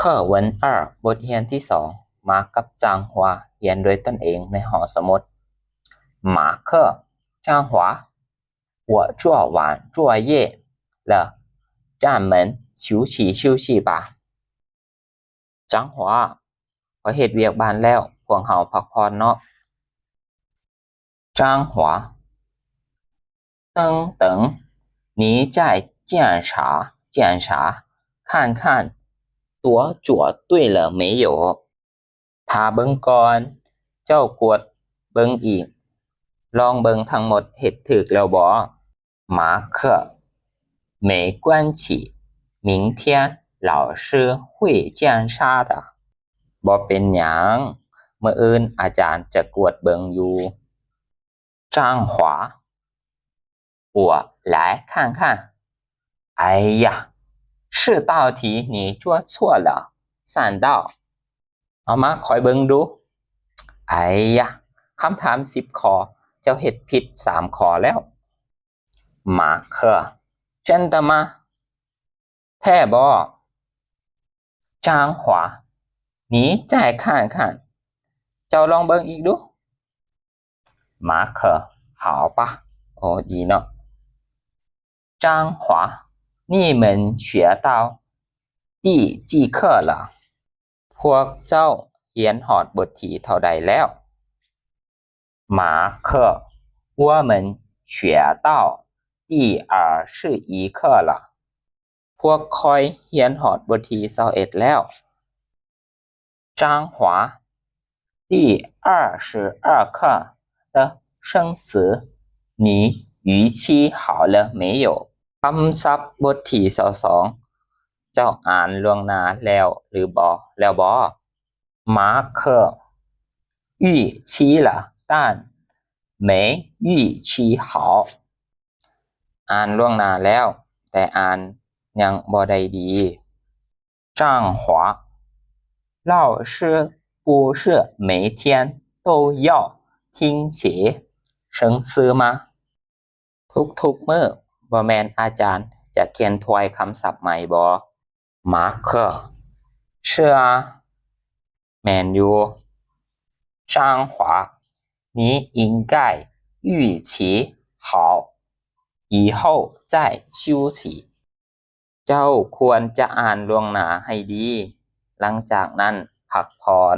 课文2บทเรียนที่2มากับจางฮวาเรียนโดยตนเองในหอสมุด马克张华我做完作业了咱们休息吧จางฮวาพอเฮ็ดเวียกบ้านแล้วพวกเราพักผ่อนเนาะจางฮวา等你再检查看看ตัวจวดด้วย了没有ถ้าเบิ่งก่อนเจ้ากดเบิ่งอีกลองเบิ่งทั้งหมดเฮ็ดถูกแล้วบ่马克没关系明天老师会检查的บ่เป็นหยังมื้ออื่นอาจารย์จะกวดเบิ่งอยู่张华我来看看哎呀是道题你做错了3道เอามาคอยเบิ่งดูไอ้ยะคำถาม10ข้อเจ้าเฮ็ดผิด3ข้อแล้ว马克真的吗แท้บ่张华你再看看เจ้าลองเบิ่งอีกดู马克好吧โอ้ดีเนาะ张华你们学到第几课了พวกเจ้าเรียนฮอดบทที่เท่าใดแล้ว马克我们学到第21课了พวกคอยเรียนฮอดบทที่21แล้ว张华第22课的生词你预期好了没有คำศัพท์บทที่22เจ้าอ่านล่วงหน้าแล้วหรือบ่แล้วบ่马克预期了但没预期好อ่านล่วงหน้าแล้วแต่อ่านยังบ่ได้ดี张华老师不是每天都要听写生词吗ทุกมื้อบ่แม่นอาจารย์จะเขียนถ้วยคำศัพท์ใหม่บ่马克是啊แม่นอยู่张华你应该预期好以后再休息เจ้าควรจะอ่านล่วงหน้าให้ดีหลังจากนั้นพักผ่อน